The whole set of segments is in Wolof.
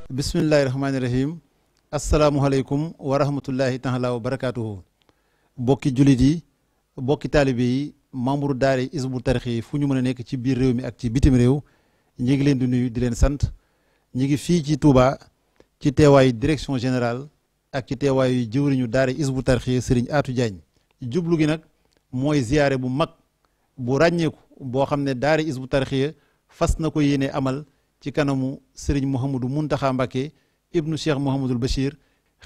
bismillahi rahmaani rahim asalaamualeykum wa rahmatullahi taala wa barakaatuhu. bokki jullit yi bokki taalibe yi membre daara Hizbut Tarqiyyah fu ñu mën a nekk ci biir réew mi ak ci bitim réew ñi ngi leen di nuyu di leen sant. ñi ngi fii ci Touba ci teewaayu direction générale ak ci teewaayu jëwriñu daara Hizbut Tarqiyyah Serigne Atou Diagne. jublu gi nag mooy ziyaare bu mag bu ràññeeku boo xam ne daara Hizbut Tarqiyyah fas na ko yéene amal ci kanamu Serigne Mouhamadou Mountakha Mbacké ibnu Cheikh Mouhamadoul Bachir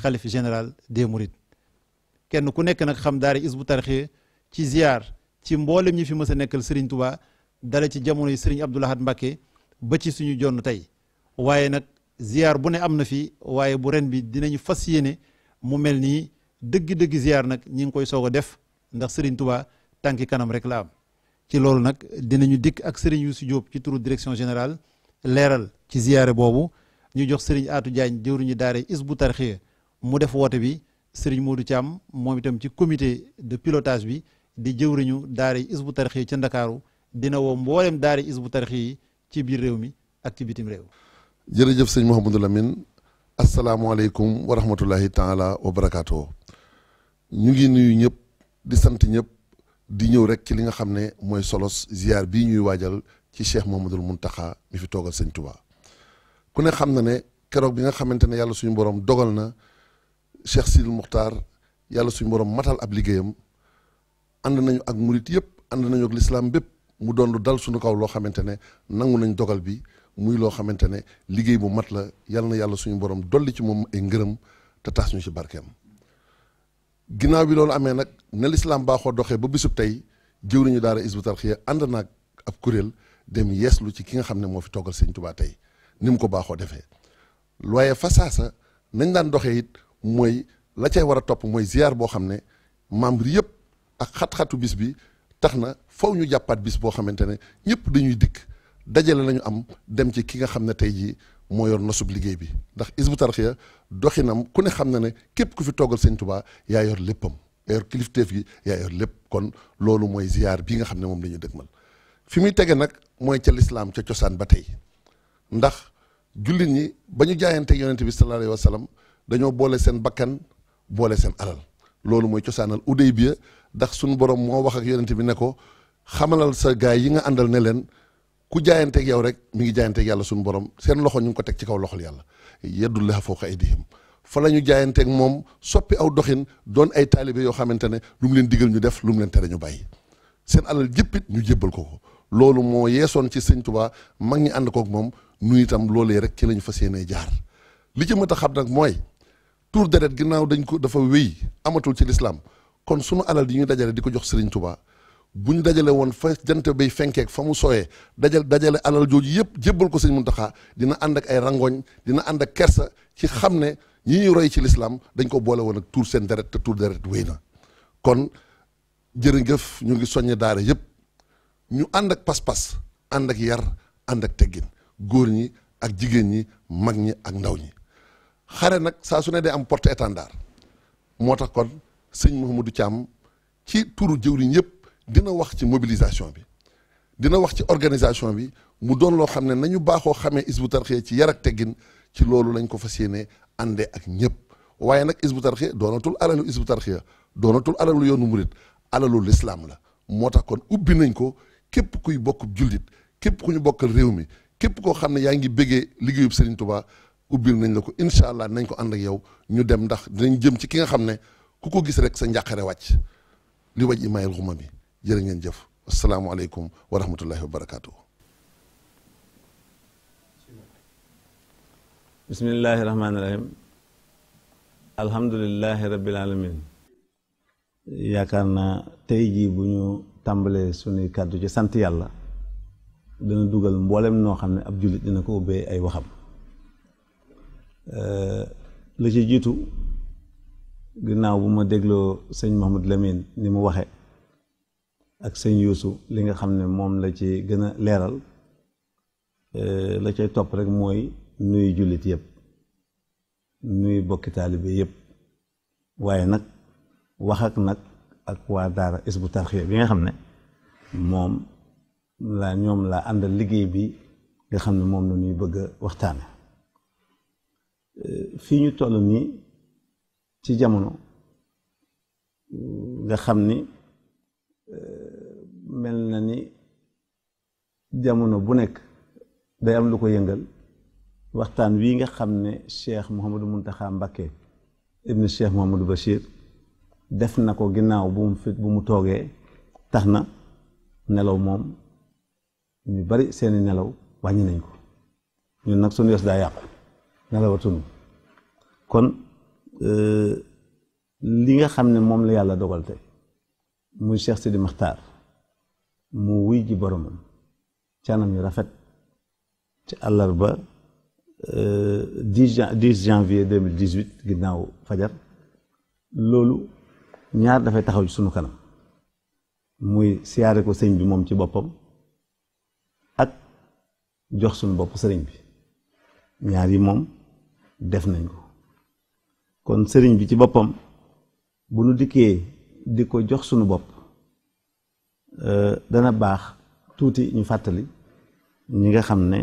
xalif général des Mourides. kenn ku nekk nag xam daara Hizbut Tarqiyyah ci ziyaar ci mboolem ñi fi mës a nekkal Serigne Touba dala ci jamono yi Serigne Abdoul Ahad Mbacké ba ci suñu jonn tey. waaye nag ziyaar bu ne am na fi waaye bu ren bi dinañu fas yéene mu mel nii dëgg-dëgg ziyaar nag ñi ngi koy soog a def ndax Serigne Touba tànki kanam rek la am. ci loolu nag dinañu dikk ak Serigne Youssou Diop ci turu direction générale leeral ci ziyaare boobu ñu jox Serigne Atou Diagne jëwriñu daara Hizbut Tarqiyyah mu def woote bi Serigne Modou Thiam moom itam ci comité de pilotage bi di jëwriñu daara Hizbut Tarqiyyah ca Ndakaaru dina woo mboolem daara Hizbut Tarqiyyah yi ci biir réew mi ak ci bitim réew. jërëjëf sëñ Mouhamadou Lamine asalaamualeykum wa rahmatullahi taala wa barakaatu. ñu ngi nuyu ñëpp di sant ñëpp di ñëw rek ci li nga xam ne mooy solos ziar bii ñuy waajal ci Cheikh Mouhamadoul Mountakha mi fi toogal sëñ Touba. ku ne xam na ne keroog bi nga xamante ne yàlla suñu borom dogal na Cheikh Sidil Muxtaar yàlla suñu borom matal ab liggéeyam ànd nañu ak murit yëpp ànd nañu ak lislaam bépp mu doon lu dal suñu kaw loo xamante ne nangu nañ dogal bi. muy loo xamante ne liggéey bu mat la yal na yàlla suñu borom dolli ci moom ay ngërëm te taas ñu ci barkeem. ginnaaw bi loolu amee nag ne lislaam baaxoo doxee ba bisub tey jëwriñu daara Hizbut Tarqiyyah ànd naag ab kuréel dem yeeslu ci ki nga xam ne moo fi toggal sëñ Tuubaa tey ni mu ko baaxoo defee. waaye fa saasa nañ daan doxee it mooy la cay war a topp mooy ziar boo xam ne membre yëpp ak xat-xatu bis bi tax na faw ñu jàppaat bis boo xamante ne ñëpp dañuy dikk. dajale lañu am dem ci ki nga xam ne tey jii moo yor nosub liggéey bi ndax Hizbut Tarqiyyah doxinam ku ne xam na ne képp ku fi toogal sëñ Touba yaa yor léppam yaa yor kilifteef gi yaa yor lépp kon loolu mooy ziar bi nga xam ne moom la ñu dëgmal fi muy tege nag mooy ca lislaam ca cosaan ba tey ndax jullit ñi ba ñu jaayante yonente bi sallallahu alayhi wa sallam dañoo boole seen bakkan boole seen alal loolu mooy cosaanal Udaybiya ndax suñu borom moo wax ak yonente bi ne ko xamalal sa gaay yi nga àndal ne leen ku jaayanteeg yow rek mi ngi jaayanteeg yàlla suñu borom seen loxo ñu ngi ko teg ci kaw loxol yàlla yadullahi fawqa aydihim fa la ñu jaayanteeg moom soppi aw doxin doon ay taalibe yoo xamante ne lu mu leen digal ñu def lu mu leen tere ñu bàyyi seen alal jëppit ñu jébbal ko loolu moo yeesoon ci sëñ Tuubaa mag ñi ànd kook moom nu itam loolee rek ci la ñu fas yéenee jaar li ci mët a xam nag mooy tuur deret ginnaaw dañ ko dafa wéy amatul ci lislaam kon sunu alal yi ñu dajale di ko jox sëriñ Tuubaa bu ñu dajale woon fa jant bay fenkeek fa mu sooyee dajale alal jooju yëpp jébbal ko sëñ Muntaxa dina ànd ak ay rangoñ dina ànd ak kersa ci xam ne ñi ñuy roy ci lislaam dañ ko boole woon ak tuur seen deret te tuur deret wéy na kon jërëjëf ñu ngi soññe daara yëpp ñu ànd ak pas-pas ànd ak yar ànd ak teggin góor ñi ak jigéen ñi mag ñi ak ndaw ñi xare nag saa su ne day am porte étendard moo tax kon sëñ Mouhamadou Thiam ci turu jëwriñ yëpp dina wax ci mobilisation bi dina wax ci organisation bi mu doon loo xam ne nañu baaxoo xamee Hizbut Tarqiyyah ci yar ak teggin ci loolu lañ ko fas yéene àndee ak ñëpp waaye nag Hizbut Tarqiyyah doonatul alalu Hizbut Tarqiyyah doonatul alalu yoonu murit alalu lislaam la moo tax kon ubbi nañ ko képp kuy bokk jullit képp ku ñu bokkal réew mi képp koo xam ne yaa ngi bëggee liggéeyub Serigne Touba ubbil nañ la ko incha allah nañ ko ànd ak yow ñu dem ndax dinañ jëm ci ki nga xam ne ku ko gis rek sa njàqare wàcc li waj imayel xuma bi jërë ngeen jëf asalaamaaleykum wa rahmatullahi wa barakaatu. bismillahi rahmaani rahim alhamdulillahi rabbil alamin yaakaar naa tey jii bu ñu tàmbalee suñuy kàddu ci sant yàlla dana dugal mboolem noo xam ne ab jullit dina ko ubbee ay waxam la ci jiitu ginnaaw bu ma dégloo sëñ Mouhamadou Lamine ni mu waxe ak sëñ Youssou li nga xam ne moom la ci gën a leeral la cay topp rek mooy nuyu jullit yëpp nuyu bokki taalibe yëpp waaye nag wax ak waa daara Hizbut Tarqiyyah bi nga xam ne ñoom laa àndal liggéey bi nga xam ne moom la ñuy bëgg a waxtaane fii ñu toll nii ci jamono nga xam ni mel na ni jamono bu nekk day am lu ko yëngal waxtaan wi nga xam ne Cheikh Mouhamadou Mountakha Mbacké ibn Cheikh Mouhamadou Bachir def na ko ginnaaw bu mu toogee tax na nelaw moom ñu bari seeni nelaw wàññi nañ ko ñun nag suñu yos daa yàqu nelawatuñu kon li nga xam ne moom la yàlla dogal tey muy Cheikh Sidi Makhtar mu wuy ji boromam ci anam yu rafet ci àllarba 10 janvier 2018 ginnaaw fajar loolu ñaar dafay taxaw ci sunu kanam muy siyaare ko sëñ bi moom ci boppam ak jox sunu bopp sëriñ bi ñaar yi moom def nañ ko kon sëriñ bi ci boppam bu nu dikkee di ko jox sunu bopp dana baax tuuti ñu fàttali ñi nga xam ne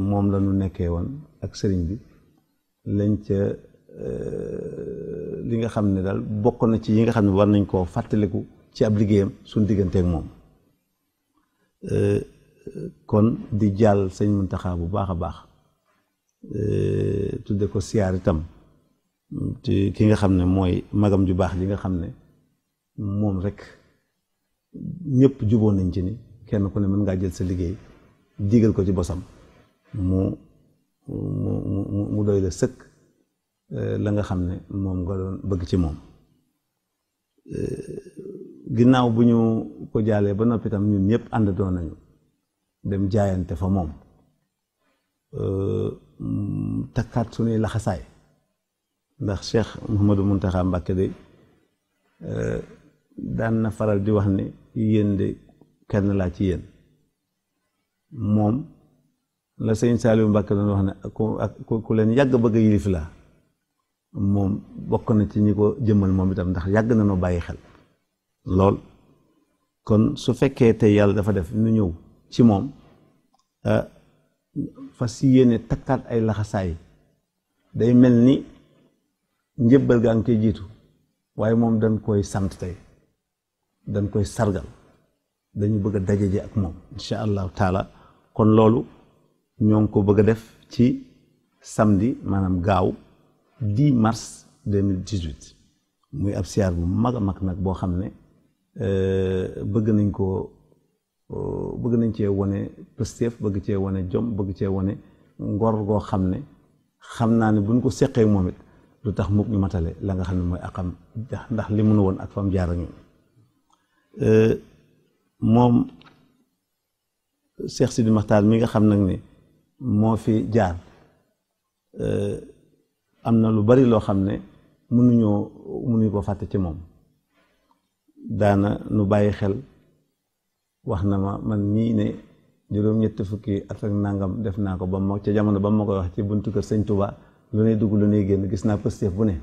moom la ñu nekkee woon ak sëriñ bi lañ ca li nga xam ne daal bokk na ci yi nga xam ne war nañ koo fàttaliku ci ab liggéeyam suñ digganteek moom kon di jàll sëñ Muntaxa bu baax a baax tudde ko siyaar itam ci ki nga xam ne mooy magam ju baax ji nga xam ne moom rek ñëpp juboo nañ ci ni kenn ku ne mën ngaa jël sa liggéey digal ko ci bosam mu doy la sëkk la nga xam ne moom nga doon bëgg ci moom ginnaaw bu ñu ko jaalee ba noppi tam ñun ñëpp ànd doon nañu dem jaayante fa moom takkaat suñuy laxasaay ndax Cheikh Mouhamadou Mountakha Mbacké de daan na faral di wax ne yéen de kenn laa ci yéen moom la sëñ Saliou Mbacké doon wax ne ku leen yàgg bëgg a yilif laa moom bokk na ci ñi ko jëmmal moom itam ndax yàgg na noo bàyyi xel lool kon su fekkee tey yàlla dafa def nu ñëw ci moom fas yéene takkaat ay laxasaay day mel ni njëbbal gaa ngi koy jiitu waaye moom dañ koy sant tey dañ koy sargal dañu bëgg a dajeje ak moom incha allahu taala kon loolu ñoo ngi ko bëgg a def ci samedi maanaam gaaw 10 mars 2018 muy ab siyaar bu mag a mag nag boo xam ne bëgg nañ cee wone pëstéef bëgg cee wone jom bëgg cee wone ngor goo xam ne xam naa ne buñ ko seqee moom it lu tax mukk ñu matale la nga xam ne mooy akam ndax li mënu woon ak fam jaar ak ñun moom Cheikh Sidi Makhtar mi nga xam nag ne moo fi jaar am na lu bari loo xam ne mënuñu ko fàtte ci moom daana nu bàyyi xel wax na ma man ñii ne juróom-ñetti fukki at ak nangam def naa ko ba ma ca jamono ba ma koy wax ci buntu kër sëñ Touba lu ne dugg lu ne génn gis naa pësteef bu ne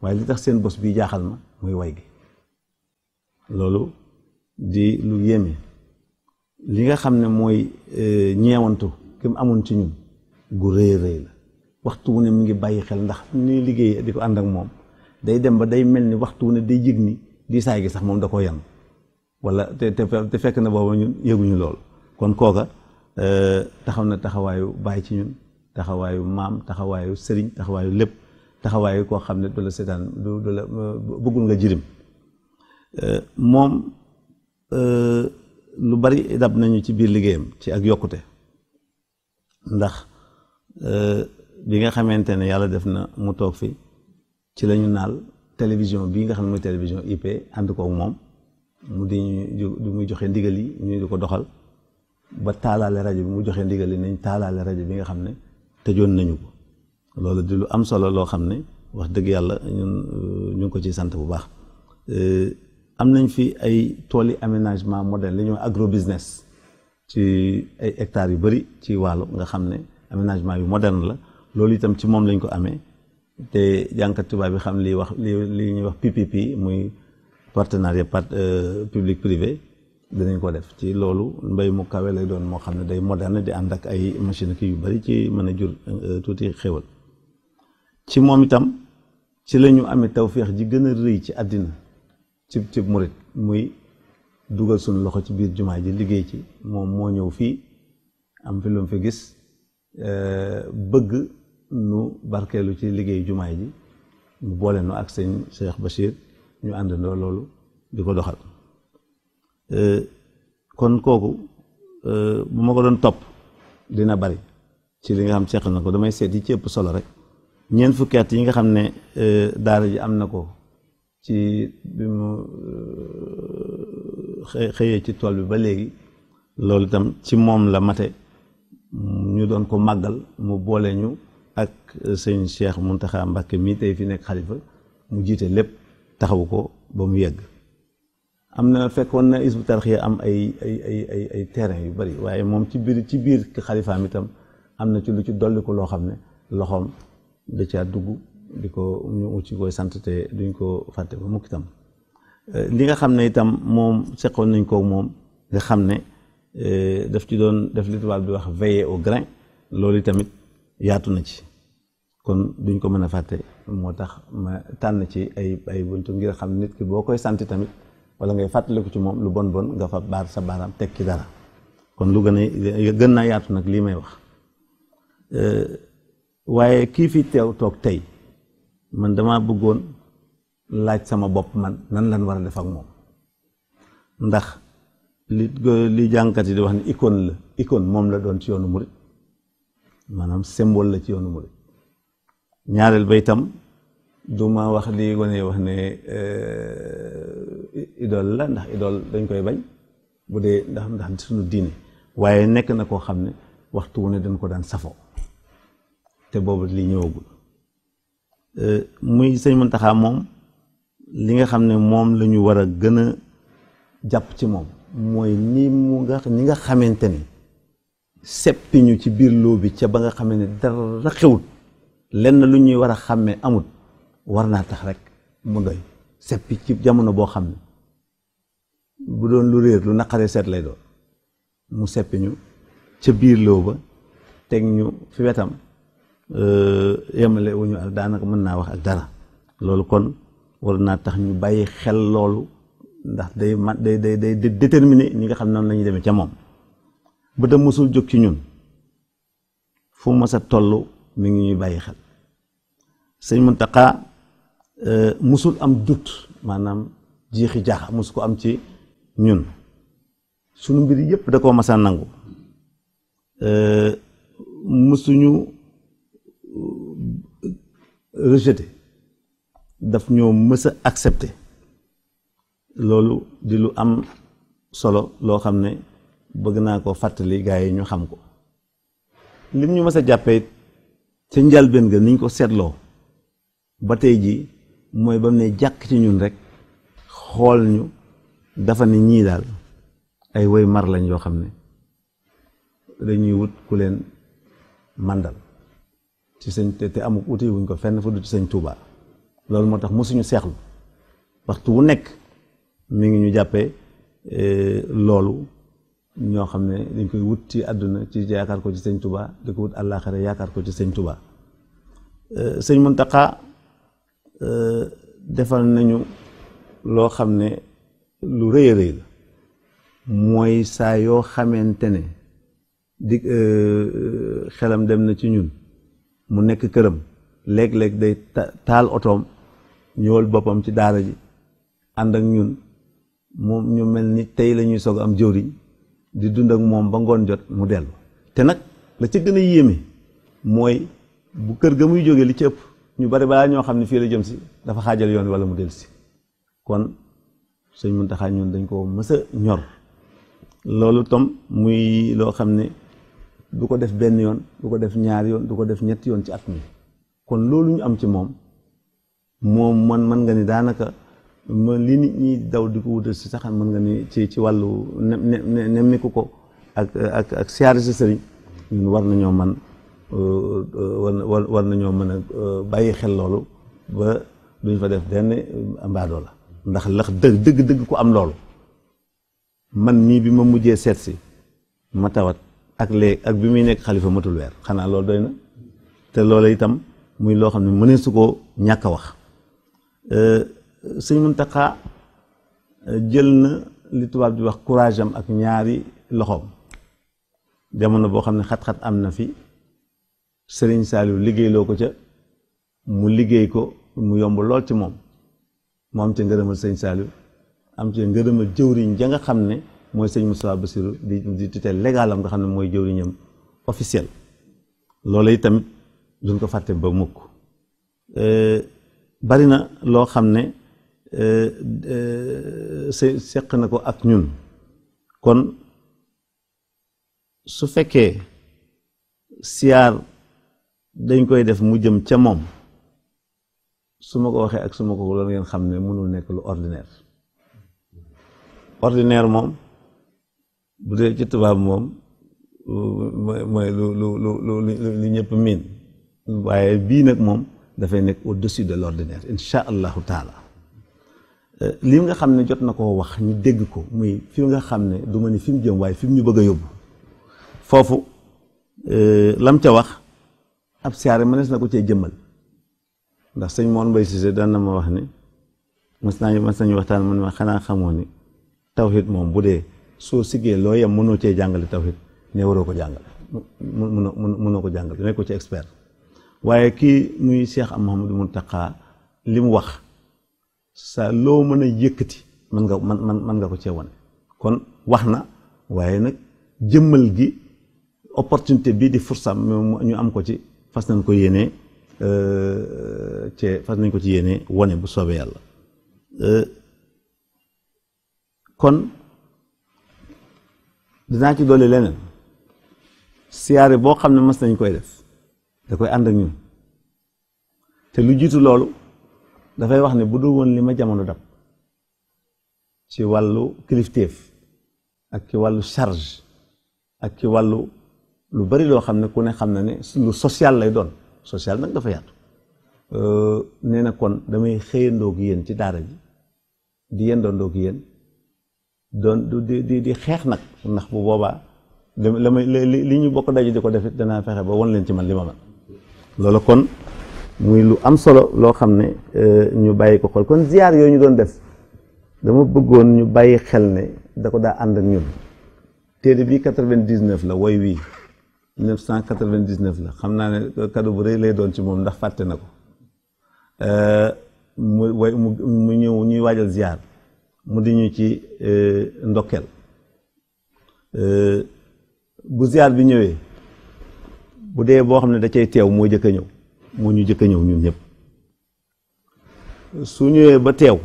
waaye li tax seen bos bii jaaxal ma muy way gi loolu di lu yéeme li nga xam ne mooy ñeewantu ki mu amoon ci ñun gu rëy rëy la waxtu wu ne mu ngi bàyyi xel ndax ni liggéey di ko ànd ak moom day dem ba day mel ni waxtu wu ne day yëg ni di saay gi sax moom da koo yan wala te fekk na booba ñun yëguñu lool kon kooka taxaw na taxawaayu bàyyi ci ñun taxawaayu maam taxawaayu sëriñ taxawaayu lépp taxawaayu koo xam ne du la seetaan du la bëggul nga jirim moom lu bari dab nañu ci biir liggéeyam ci ak yokkute ndax bi nga xamante ne yàlla def na mu toog fi ci lañu naal télévision bii nga xam ne mooy télévision IP ànd ko ak moom mu di muy joxe ndigal yi ñu di ko doxal ba taalaale rajo bi mu joxe ndigal yi nañ taalaale rajo bi nga xam ne tëjoon nañu ko loolu di lu am solo loo xam ne wax dëgg yàlla ñun ñu ngi ko ciy sant bu baax am nañ fi ay tooli aménagement moderne li ñuy wax agro business ci ay hectares yu bari ci wàllu nga xam ne aménagement yu moderne la loolu itam ci moom lañ ko amee te jànkat tubaab bi xam li ñuy wax PPP muy partenariat public privé dinañ ko def ci loolu mbay mu kawe lay doon moo xam ne day moderne di ànd ak ay machine ki yu bari ci mën a jur tuuti xéwal ci moom itam ci la ñu amee tawféex ji gën a rëy ci àddina ci murit muy dugal suñu loxo ci biir jumaa ji liggéey ci moom moo ñëw fii am fi lu mu fi gis bëgg nu barkeelu ci liggéey jumaa ji mu boole nu ak sëñ Cheikh Bachir ñu àndandoo loolu di ko doxal kon kooku bu ma ko doon topp dina bari ci li nga xam seq na ko damay seet yi ci ëpp solo rek ñeent fukki at yi nga xam ne daara ji am na ko ci bi mu xëyee ci tool bi ba léegi loolu itam ci moom la mate ñu doon ko màggal mu boole ñu ak sëñ Cheikh Mountakha Mbacké mii tey fi nekk xalifa mu jiite lépp taxawu ko ba mu yegg am na fekkoon na Hizbut Tarqiyyah am ay terrain yu bari waaye moom ci biir xalifaam itam am na ci lu ci dolli ko loo xam ne loxoom da caa dugg di ko ñu ci koy sant te duñ ko fàtte ba mukk itam li nga xam ne itam moom seqoon nañ ko moom nga xam ne daf ci doon def li tubaab bi wax veiller au grain loolu tamit yaatu na ci kon duñ ko mën a fàtte moo tax ma tànn ci ay buntu ngir xam nit ki boo koy sant tamit wala ngay fàttaliku ci moom lu bon nga fa baar sa baaraam teg ci dara kon lu gën naa yaatu nag lii may wax waaye kii fi toog tey man dama bëggoon laaj sama bopp man nan lan war a def ak moom ndax li jàngkat yi di wax ne icône moom la doon ci yoonu murit maanaam symbole la ci yoonu murit ñaareel ba itam du ma wax li gone wax ne idole la ndax idole dañ koy bañ bu dee ndax suñu diine waaye nekk na koo xam ne waxtu wu ne dañ ko daan safo te boobu li ñëwagul muy sëñ Mountakha moom li nga xam ne moom la ñu war a gën a jàpp ci moom mooy ñi nga xamante ni seppi ñu ci biir loo bi ca ba nga xamee ne dara xewut lenn lu ñuy war a xàmmee amut war naa tax rek mu doy seppi ci jamono boo xam ne bu doon lu réer lu naqaree seet lay doon mu seppi ñu ca biir loo ba teg ñu fi wetam yemale wu ñu ak daanaka mën naa wax ak dara loolu kon war naa tax ñu bàyyi xel loolu ndax day déterminer ñi nga xam ne noonu la ñuy demee ca moom ba da mosul jóg ci ñun fu mës a toll mi ngi ñuy bàyyi xel sëñ Mountakha musul am dut maanaam jiixi jaaxa musu ko am ci ñun sunu mbir yëpp da koo mas a nangu musuñu rejeté daf ñoo mës a accepté loolu di lu am solo loo xam ne bëgg naa ko fàttali gaa yi ñu xam ko lim ñu mës a jàppee ca njalbeen ga niñ ko seetloo ba tey jii mooy ba mu ne jàkk ci ñun rek xool ñu dafa ne ñii daal ay woy mar lañ yoo xam ne dañuy wut ku leen màndal ci sëñ te amuk uti wuñ ko fenn fa du ci sëñ Touba loolu moo tax mosuñu seexlu waxtu wu nekk mi ngi ñu jàppee loolu ñoo xam ne dañ koy wut ci àdduna ci yaakaar ko ci sëñ Touba di ko wut àllaaxira yaakaar ko ci sëñ Touba sëñ Mountakha defal nañu loo xam ne lu rëy a rëy la mooy saa yoo xamante ne di xelam dem na ci ñun mu nekk këram léeg-léeg day taal otoom ñëwal boppam ci daara ji ànd ak ñun moom ñu mel ni tey la ñuy soog am jëwriñ di dund ak moom ba ngoon jot mu dellu te nag la ca gën a yéeme mooy bu kër ga muy jógee li ci ëpp ñu bari balaa ñoo xam ne fii la jëm si dafa xaajal yoon wala mu dellu si kon sëñ Mountakha ñun dañ ko mës a ñor loolu tam muy loo xam ne du ko def benn yoon du ko def ñaari yoon du ko def ñetti yoon ci at mi kon loolu ñu am ci moom mën nga ni daanaka li nit ñi daw di ko wutal si sax mën nga ni ci wàllu nemmiku ko ak siyaare si sëriñ ñun war nañoo man war nañoo mën a bàyyi xel loolu ba duñ fa def benn mbaadoo la ndax dëgg ku am loolu man mii bi ma mujjee seet si ma tawat ak léegi ak bi muy nekk xalifa matul weer xanaa loolu doy na te loola itam muy loo xam ne mënee su koo ñàkk a wax. sëñ Muntaxa jël na li tubaab di wax courage am ak ñaari loxoom jamono boo xam ne xat-xat am na fi Sëriñ Saaliw liggéeyloo ko ca mu liggéey ko mu yomb lool ci moom mu am ca ngërëmal sëñ Saaliw am ca ngërëmal jëwriñ ja nga xam ne mooy sëñ Moustapha Bassirou di tutelle légalam nga xam ne mooy jëwriñam officiel loolu itamit duñ ko fàtte ba mukk bari na loo xam ne seq na ko ak ñun kon su fekkee siyaar dañ koy def mu jëm ca moom su ma ko waxee ak su ma ko loolu ngeen xam ne mënul nekk lu ordinaire moom bu dee ci tubaab moom mooy lu ñëpp miin waaye bii nag moom dafay nekk au-dessus de l'ordinaire insha allahu taala li nga xam ne jot na koo wax ñu dégg ko muy fi nga xam ne du ma ni fi mu jëm waaye fi mu ñu bëgg a yóbbu foofu lam ca wax ab siyaare mënees na ko cee jëmmal ndax sëñ Mor Mbaye Cissé daan na ma wax ni mas nañu waxtaan man ma xanaa xamoo ni tawhid moom bu dee soo siggee loo yem mënoo cee jàngale tawhid ne waroo ko jàngale mënoo ko jàngale ne ko ci expert waaye kii muy Cheikh Mouhamadou Mountakha li mu wax sa loo mën a yëkkati mën nga ko cee wane kon wax na waaye nag jëmmal gi opportunité bii di fursam ñu am ko ci fas nañ ko yéenee wane bu soobee yàlla kon dinaa ci dolli leneen siyaare boo xam ne mas nañ koy def da koy ànd ak ñun te lu jiitu loolu dafay wax ne bu dul woon li ma jamono dab ci wàllu kilifteef ak ci wàllu charge ak ci wàllu lu bari loo xam ne ku ne xam na ne lu social lay doon social nag dafa yaatu nee na kon damay xëyandoog yéen ci daara ji di yendoondoog yéen doon di xeex nag ndax bu boobaa la may li ñu bokk daje di ko def it danaa fexe ba won leen ci man li ma man loolu kon muy lu am solo loo xam ne ñu bàyyi ko xol kon ziyaar yooyu ñu doon def dama bëggoon ñu bàyyi xel ne da ko daa ànd ak ñun téere bii 99 la woy wii 1999 la xam naa ne cadeau bu rëy lay doon ci moom ndax fàtte na ko mu ñëw ñuy waajal ziyaar mu di ñu ci ndokkeel bu ziyaar bi ñëwee bu dee boo xam ne da cay teew moo jëkk a ñëw moo ñu jëkk a ñëw ñun ñëpp su ñëwee ba teew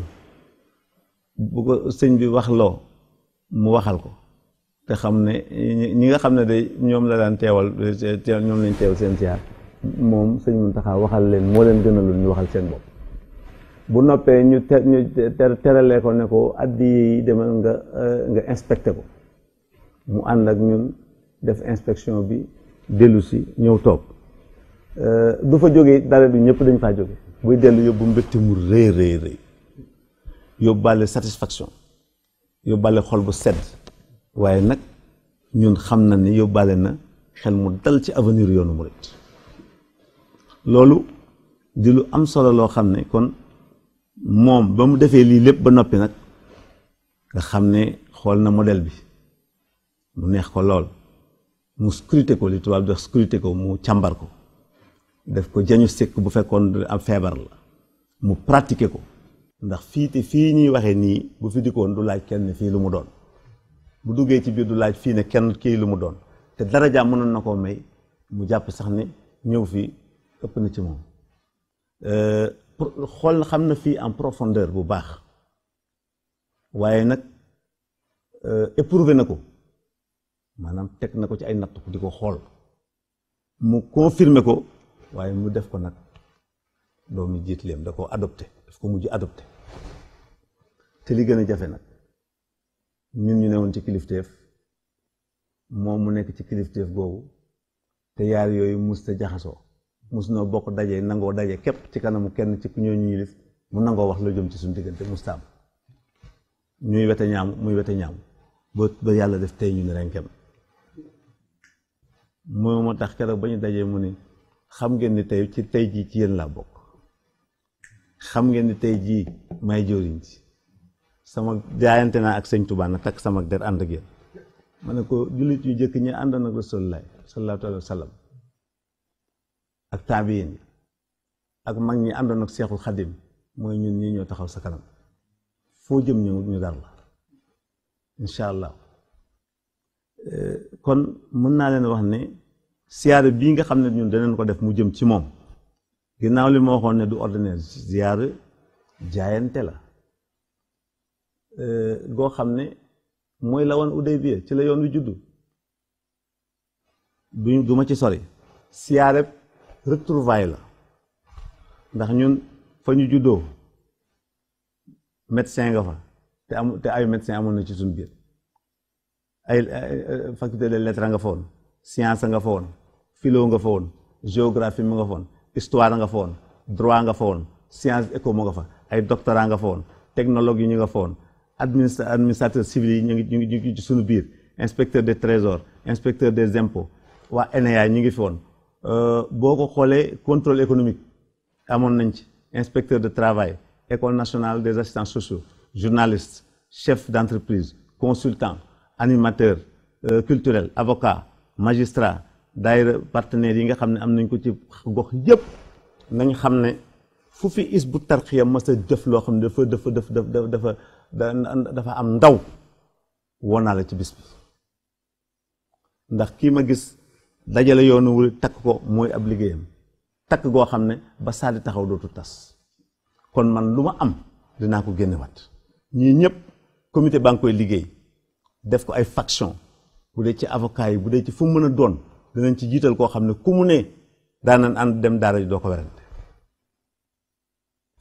bu ko sëñ bi wax loo mu waxal ko te xam ne ñi nga xam ne de ñoom la daan teewal ñoom lañ teew seen ziyaar moom sëñ Muntaxa waxal leen moo leen gënaloon ñu waxal seen bopp bu noppee ñu teralee ko ne ko addi yi demal nga inspecté ko mu ànd ak ñun def inspection bi dellu si ñëw toog du fa jógee dara du ñëpp dañ faa jóge buy dellu yóbbu mbégte mu rëy rëy yóbbaale satisfaction yóbbaale xol bu sedd waaye nag ñun xam na ni yóbbaale na xel mu dal ci avenir yoonu murit loolu di lu am solo loo xam ne kon moom ba mu defee lii lépp ba noppi nag nga xam ne xool na modèle bi mu neex ko lool mu scruté ko li tubaab di wax scruté ko mu càmbar ko def ko diagnostic bu fekkoon am feebar la mu pratiqué ko ndax fii ñuy waxee nii bu fi dikkoon du laaj kenn fii lu mu doon bu duggee ci biir du laaj fii ne kenn kii lu mu doon te daraja mënoon na koo may mu jàpp sax ni ñëw fii ëpp na ci moom xool xam na fii en profondeur bu baax waaye nag éprouvé na ko maanaam teg na ko ci ay natt ko di ko xool mu confirmer ko waaye mu def ko nag doomu jiitleem da ko adopté daf ko mujj adopté te li gën a jafe nag ñun ñu newoon ci kilifteef moom mu nekk ci kilifteef googu te yaar yooyu mus ta jaxasoo mus noo bokk daje nangoo daje képp ci kanamu kenn ci ñoo ñu yilif mu nangoo wax la jëm ci suñu diggante mustaam ñuy wete ñaamu muy wete ñaamu ba yàlla def tey ñu ne renkem moo tax keroog ba ñu dajee mu ni xam ngeen ni tey jii ci yéen laa bokk xam ngeen ni tey jii may jëriñ ci sama jaayante naa ak sëñ Tuubaa na takk sama der ànd ak yéen ma ne ko jullit yu jëkk ñi àndoon ak Rasulullah sallallahu alayhi wa sallam ak taabiin yi ak mag ñi àndoon ak Seexul Xadim mooy ñun ñii ñoo taxaw sa kanam foo jëm ñu dar la incha allah kon mën naa leen wax ne siyaare bii nga xam ne ñun danañ ko def mu jëm ci moom ginnaaw li ma waxoon ne du ordinaire siyaare jaayante la goo xam ne mooy la woon Udaybiya ci la yoon wi juddu du ma ci sori siyaare retrouvaille la ndax ñun fa ñu juddoo médecin nga fa te ay médecin amoon na ci suñu biir ay faculté de lettres nga fa woon science nga fa woon philo nga fa woon géographie mu nga fa woon histoire nga fa woon droit nga fa woon science éco mu nga fa ay doctorat nga fa woon technologue yi ñu nga fa woon administrateur civil yi ñu ngi ci suñu biir inspecteur des trésors inspecteur des impôts waa ENEA ñu ngi fi woon boo ko xoolee contrôle économique amoon nañ ci inspecteur de travail école nationale des assistants sociaux journaliste chef d'entreprise consultant animateur culturel avocat magistrat daayira partenaires yi nga xam ne am nañ ko ci gox yëpp nañ xam ne fu fi Hizbut Tarqiyyah mas a jëf loo xam ne dafa am ndaw woo naa la ci bis bi ndax kii ma gis dajale yoonu wu takk ko mooy ab liggéeyam takk goo xam ne ba saadi taxaw dootu tas kon man lu ma am dinaa ko génnewaat ñii ñëpp comité baa ngi koy liggéey def ko ay faction bu dee ci avocat yi bu dee ci fu mu mën a doon dinañ ci jiital koo xam ne ku mu ne daanan ànd dem daara ji doo ko werante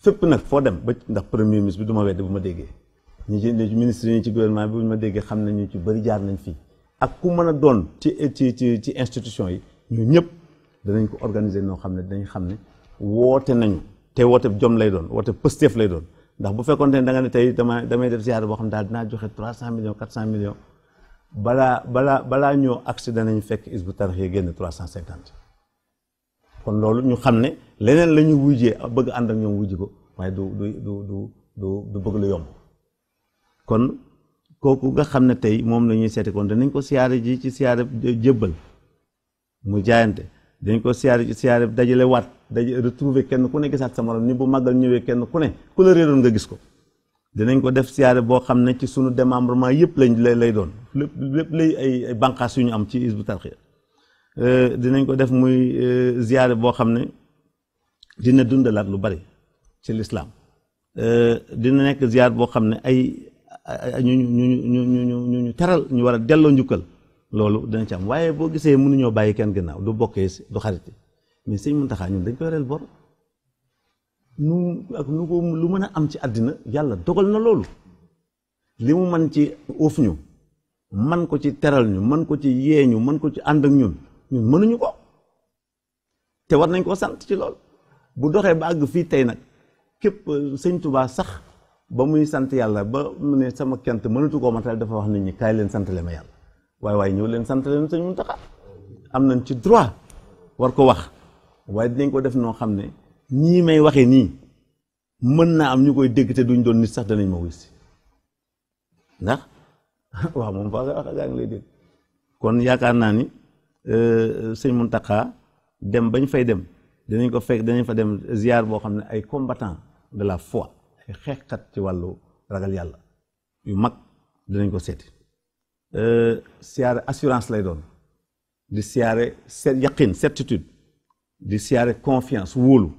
fépp nag foo dem ba ndax premier ministre bi du ma wedde bu ma déggee ñi ci ministre yi ci gouvernement bi bu ma déggee xam ne ñu ci bëri jaar nañ fii ak ku mën a doon ci institution yi ñu ñëpp danañ ko organiser noo xam ne dinañ xam ne woote nañu te woote jom lay doon woote pësteef lay doon ndax bu fekkoon ne da nga ne tey damay def ziyaara boo xam ne daal dinaa joxe 300 millions 400 millions balaa ñoo accident nañ fekk Hizbut Tarqiyyah génn 350 kon loolu ñu xam ne leneen la ñu wujjee bëgg ànd ak ñoom wujji ko waaye du bëgg lu yomb kon kooku nga xam ne tey moom la ñuy seeti kon danañ ko siyaare ji ci siyaare jébbal mu jaayante dañ ko siyaare ci siyaare dajale waat retrouver kenn ku ne gisaat sa morom ni bu màggal ñëwee kenn ku ne ku la réeroon nga gis ko dinañ ko def siyaare boo xam ne ci sunu démembrement yëpp lay doon lépp lay ay bànqaas yu ñu am ci Hizbut Tarqiyyah dinañ ko def muy ziyaare boo xam ne dina dundalaat lu bari ci lislaam dina nekk ziyaar boo xam ne ay ñu teral ñu war a delloo njukkal loolu dina ci am waaye boo gisee mënuñoo bàyyi kenn gannaaw du bokkee du xarit mais sëñ Muntaxa ñun dañ koy reel bor lu mën a am ci àddina yàlla dogal na loolu li mu mën ci uuf ñu man ko ci teral ñu mën ko ci yee ñu mën ko ci ànd ak ñun mënuñu ko te war nañ koo sant ci loolu bu doxee ba àgg fii tey nag képp sëñ Tuubaa sax ba muy sant yàlla ba mu ne sama kent mënatu koo matal dafa wax nit ñi kaay leen santale ma yàlla waaye ñëw leen sant leen sëñ Muntaxa am nañ ci droit war ko wax waaye dinañ ko def noo xam ne ñii may waxee nii mën naa am ñu koy dégg te duñ doon nit sax danañ ma wuy si ndax waaw moom fa nga wax gaa ngi lay dégg kon yaakaar naa ni sëñ Muntaxa dem bañ fay dem dinañ ko fekk danañ fa dem ziar boo xam ne ay combattants de la foi ay xeexkat ci wàllu ragal yàlla yu mag dinañ ko seeti siyaare assurance lay doon di siyaare yaqin certitude di siyaare confiance wóolu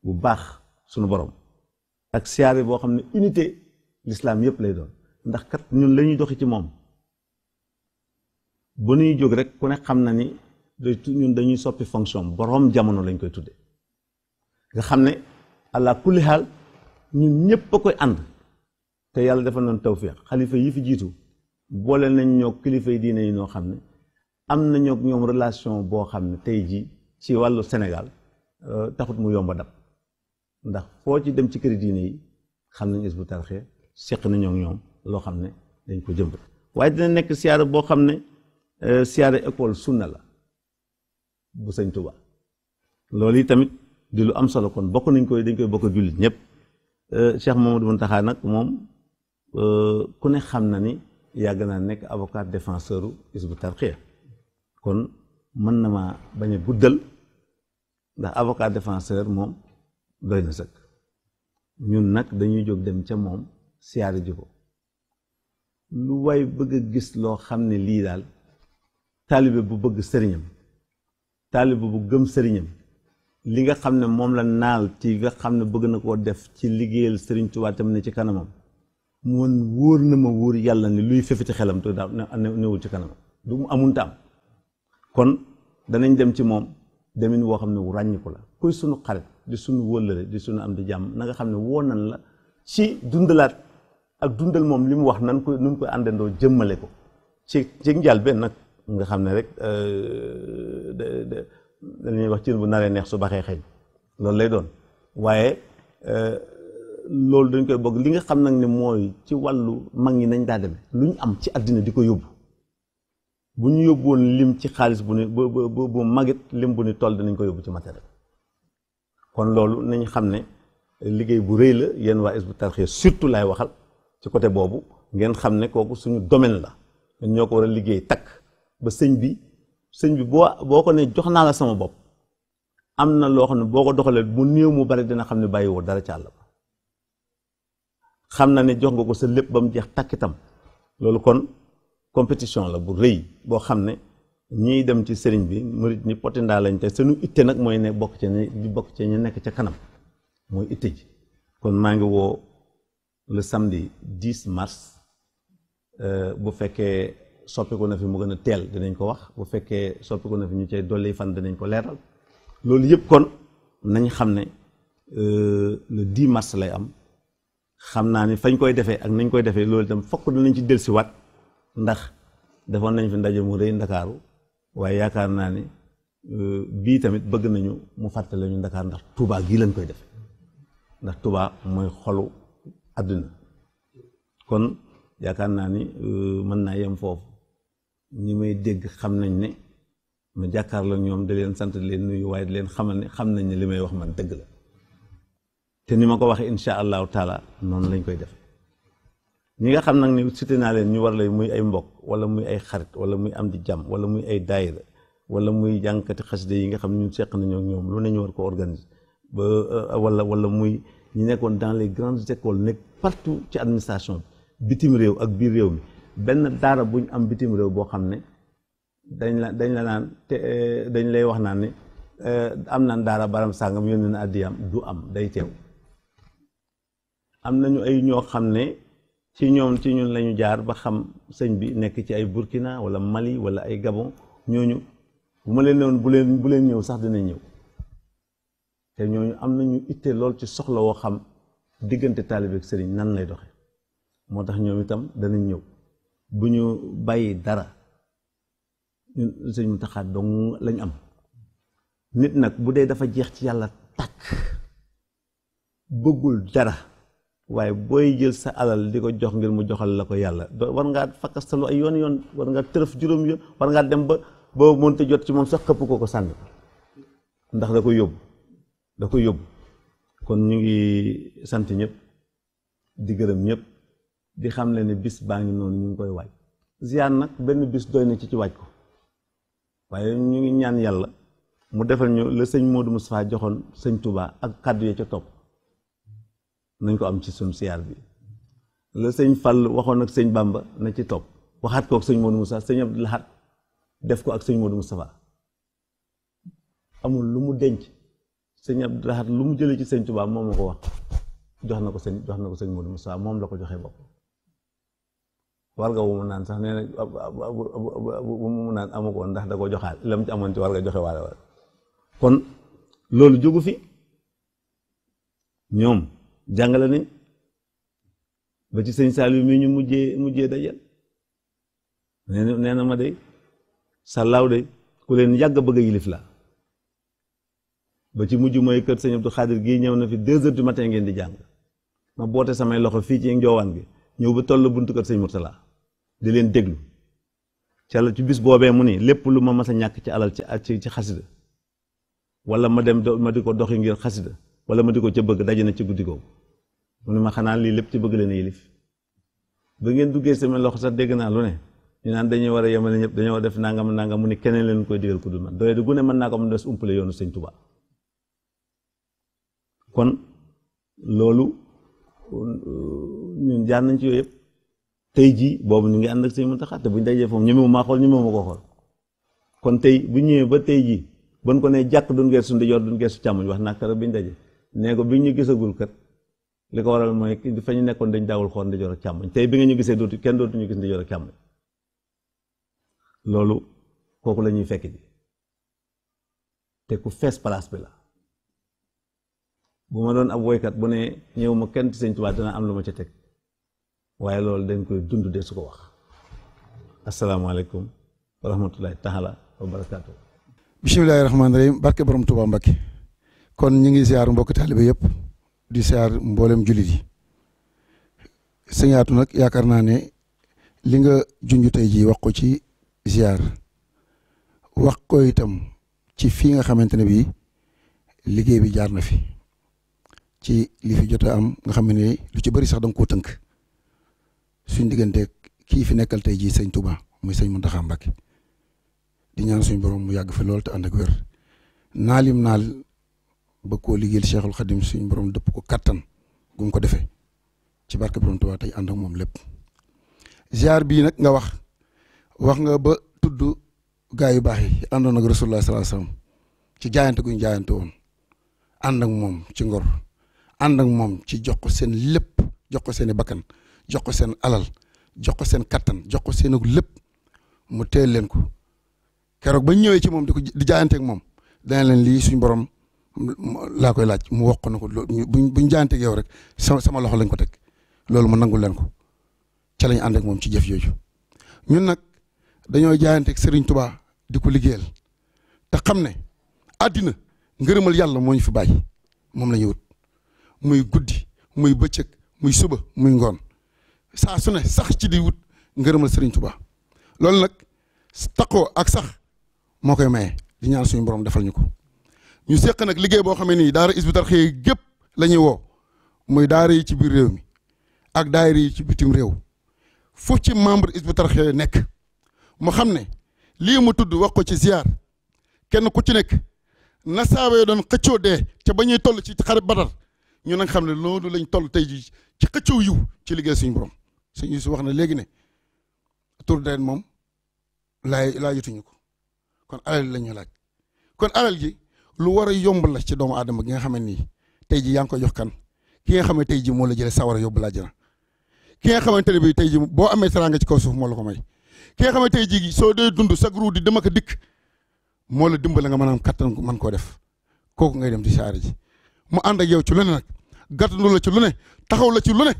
bu baax sunu borom ak siyaare boo xam ne unité l'islam yëpp lay doon ndax kat ñun la ñuy doxi ci moom ba ñuy jóg rek ku ne xam na ni ñun dañuy soppi fonction borom jamono lañ koy tudde nga xam ne àla kulli xaal ñun ñëpp a koy ànd te yàlla dafa noon tawfiq xalifa yi fi jiitu boole nañ ñoo kilifa yi diine yi noo xam ne am na ñoo ñoom relation boo xam ne tey jii ci wàllu Sénégal taxut mu yomba dab ndax foo ci dem ci këri diine yi xam nañ Hizbut Tarqiyyah seq nañoo ñoom loo xam ne dañ ko jëmbat waaye dina nekk siyaare boo xam ne siyaare école sunna la bu sëñ Tuba loolu yi tamit di lu am solo kon bokk dañ koy bokk jullit ñëpp. Cheikh Mamadou Mountakha nag moom ku ne xam na ni yàgg naa nekk avocat défenseur u Hizbut Tarqiyyah kon mën na maa bañ a guddal ndax avocat défenseur moom doy na sëkk ñun nag dañuy jóg dem ca moom siyaari ji ko lu way bëgg a gis loo xam ne lii daal taalibe bu bëgg sëriñam taalibe bu gëm sëriñam li nga xam ne moom la naal ci nga xam ne bëgg na koo def ci liggéeyal sëriñ Tuubaa tam ne ci kanamam moom wóor na ma wóor yàlla ne luy fefiti xelam te daa newul ci kanamam du mu amunta am kon danañ dem ci moom demin woo xam ne wu ràññiku la kuy sunu xarit di sunu wóllëre di sunu am di jàmm na nga xam ne woo nan la ci dundalaat ak dundal moom li mu wax nan koy àndandoo jëmmale ko ci njaal benn nag nga xam ne rek dañuy wax ci bu naree neex su baxee xëy loolu lay doon waaye loolu dañ koy bokk li nga xam nag ne mooy ci wàllu mag ñi nañ daa demee lu ñu am ci àddina di ko yóbbu bu ñu yóbbuwoon lim ci xaalis bu ni bu magit lim bu ni toll dinañ ko yóbbu ci matériel kon loolu nañ xam ne liggéey bu rëy la yéen waa Hizbut Tarqiyyah surtout laay waxal ci côté boobu ngeen xam ne kooku suñu domaine la ñun ñoo ko war a liggéey takk ba sëñ bi boo ko ne jox naa la sama bopp am na loo xam ne boo ko doxalee mu néew mu bari dina xam ne bàyyi woo dara ci àll ba xam na ne jox nga ko sa lépp ba mu jeex takk itam loolu kon compétition la bu rëy boo xam ne ñiy dem ci sëriñ bi murit ñi potindaa lañ te suñu itte nag mooy ne bokk ci ñu nekk ca kanam mooy itte ji kon maa ngi woo le samedi 10 mars bu fekkee soppiku na fi mu gën a teel dinañ ko wax bu fekkee soppiku na fi ñu cay dolli fan dinañ ko leeral loolu yëpp kon nañ xam ne le 10 mars lay am xam naa ni fañ koy defee ak nañ koy defee loolu itam fokk dinañ ci dellusiwaat ndax defoon nañ fi ndaje mu rëy Ndakaaru waaye yaakaar naa ni bii tamit bëgg nañu mu fàttale ñu Ndakaar ndax Touba gii lañ koy defe ndax Touba mooy xolu àdduna kon yaakaar naa ni mën naa yem foofu ñi may dégg xam nañ ne ma jàkkaarloo ñoom da leen sant leen nuyu waaye di leen xamal ne xam nañ ne li may wax man dëgg la te ni ma ko waxee insha allahu taala noonu lañ koy def ñi nga xam nag ni cité naa leen ñu war lay muy ay mbokk wala muy ay xarit wala muy am di jàmm wala muy ay daayira wala muy jànkati xasida yi nga xam ne ñun seq nañoo ak ñoom lu ne ñu war ko organiser ba wala muy ñu nekkoon dans les grandes écoles nekk partout ci administration bi bitim réew ak biir réew mi benn daara bu ñu am bitim réew boo xam ne dañ la naan te dañ lay wax naan ne am naan daara baram sàngam yónnee na àddiyaam du am day teew am nañu ay ñoo xam ne ci ñun lañu jaar ba xam sëñ bi nekk ci ay Burkina wala Mali wala ay Gabon ñooñu bu ma leen newoon bu leen ñëw sax dinañ ñëw te ñooñu am nañu itte lool ci soxla woo xam diggante taalibe ak sëriñ nan lay doxe moo tax ñoom itam danañ ñëw bu ñu bàyyi dara ñun sëñ Mountakha dong lañ am nit nag bu dee dafa jeex ci yàlla tàkk bëggul dara waaye booy jël sa alal di ko jox ngir mu joxal la ko yàlla war ngaa fakkastalu ay yoon war ngaa tërëf juróom yoon war ngaa dem ba boo mënta jot ci moom sax xëpp ko sànni ndax da koy yóbbu kon ñu ngi sant ñëpp di gërëm ñëpp di xam ne bis baa ngi noonu ñu ngi koy waaj ziar nag benn bis doy na ci waaj ko waaye ñu ngi ñaan yàlla mu defal ñu la sëñ Modou Moustapha joxoon sëñ Touba ak kàddu ya ca topp nañ ko am ci suñu siyaar bi la sëñ Fall waxoon ak sëñ Bamba na ci topp waxaat ko ak sëñ Modou Moustapha sëñ Abdou Lahad def ko ak sëñ Modou Moustapha amul lu mu denc sëñ Abdou Lahad lu mu jëlee ci sëñ Touba moom ma ko wax jox na ko sëñ Modou Moustapha moom la ko joxee bopp warga wu mu naan sax nee na bu mu naan amu ko ndax da ko joxaal lam ci amoon ci warga joxe waale wala kon loolu jógu fi ñoom jàngale nañ ba ci sëñ Saliou mi ñu mujjee dajal nee na ma de sàllaaw de ku leen yàgg bëgg a yilif la ba ci mujj mooy kër sëñ Abdou Khadir gii ñëw na fi 2 heures du matin ngeen di jàng ma boote samay loxo fii ci njoowaan gi ñëw ba toll buntu kër sëñ Mourtala di leen déglu ci bis boobee mu ni lépp lu ma mas a ñàkk ci alal ci xasida wala ma dem ma di ko doxi ngir xasida wala ma di ko ca bëgg daje na ci guddi googu mu ne ma xanaa lii lépp ci bëgg leen a yilif ba ngeen duggee sama loxo sax dégg naa lu ne ñu naan dañuy war a yemale ñëpp dañoo def nangam nangam mu ni keneen leen koy digal ku dul man doye di gune mën naa ko mu des umpale yoonu sëñ Tuubaa kon loolu ñun jaar nañ ci yooyu yëpp tey jii boobu ñu ngi ànd ak sëñ Muntaxa te buñ dajee foofu ñemewu maa xool ñemewu ma ko xool kon tey bu ñëwee ba tey jii ban ko ne jàkk duñ geesu ndijoor duñ geesu càmmoñ wax naa keroog biñ daje nee ko bi ñu gisagul kat li ko waral mooy fa ñu nekkoon dañ daawul xool ndijoor ak càmmoñ tey bi nga ñu gisee kenn dootuñu gis ndijoor ak càmmoñ loolu kooku la ñuy fekk ji te ku fees place bi la bu ma doon ab woykat bu ne ñëw ma kenn ci sëñ Tuubaa dina am lu ma ca teg waaye loolu dañ koy dund de su ko wax asalaamaaleykum wa rahmatullahi taala wa barakaatu. bisimilahi rahmaani rahim barke borom Tuubaa Mbakke kon ñu ngi ziar mbokk taalibe yëpp di ziar mboolem jullit yi sëñaatu nag yaakaar naa ne li nga junj tey jii wax ko ci ziar wax ko itam ci fii nga xamante ne bii liggéey bi jaar na fi ci li fi jot a am nga xam ne lu ci bëri sax da nga koo tënk suñ diggante kii fi nekkal tey jii sëñ Touba muy sëñ Mountakha Mbacké di ñaan suñ borom mu yàgg fi lool te ànd ak wér naalim naal ba koo liggéeyal Cheikhul Khadim suñ borom dëpp ko kattan gu mu ko defee ci barke borom Touba tey ànd ak moom lépp. ziar bii nag nga wax nga ba tudd gaa yu baax yi àndoon ak Rasulullah sallallahu alayhi wasallam ci jaayante guñ jaayante woon ànd ak moom ci ngor ànd ak moom ci jox ko seen lépp jox ko seen i bakkan jox ko seen alal jox ko seen kattan jox ko seen lépp mu teel leen ko keroog ba ñëwee ci moom di jaayante ak moom dana leen lii suñ borom laa koy laaj mu wax ko na ko buñ jaayante ak yow rek sama loxo lañ ko teg loolu mu nangul leen ko ca lañ ànd ak moom ci jëf yooyu ñun nag dañoo jaayante ak Serigne Touba di ko liggéeyal te xam ne àddina ngërëmal yàlla moo ñu fi bàyyi moom la ñuy wut muy guddi muy bëccëg muy suba muy ngoon saa su ne sax ci di wut ngërëmal Serigne Touba loolu nag taqoo ak sax moo koy maye di ñaan suñu borom defal ñu ko ñu seq nag liggéey boo xam ne nii daara Hizbut Tarqiyyah gépp la ñuy woo muy daara yi ci biir réew mi ak daayira yi ci bitim réew foofu ci membre Hizbut Tarqiyyah nekk mu xam ne lii mu tudd wax ko ci ziar kenn ku ci nekk na saabee doon xëccoo dee te ba ñuy toll ci xare Badar ñu nag xam ne loolu lañ toll tey jii ci xëccoo yiw ci liggéey suñu borom suñu su wax na léegi ne tur deen moom laajutuñu ko kon alal la ñu laaj kon alal gi lu war a yomb la ci doomu aadama gi nga xam ne nii tey jii yaa ngi koy jox kan ki nga xam ne tey jii moo la jëlee sawara yóbbu laa jëna ki nga xamante ne bii tey jii boo amee teraanga ci kaw suuf moo la ko may ki nga xam ne tey jii soo dee dund sa groupe di dem ak dikk moo la dimbale nga mën a am kattan mën koo def kooku ngay dem di saare ji mu ànd ak yow ci lu ne nag gàttandu la ci lu ne taxaw la ci lu ne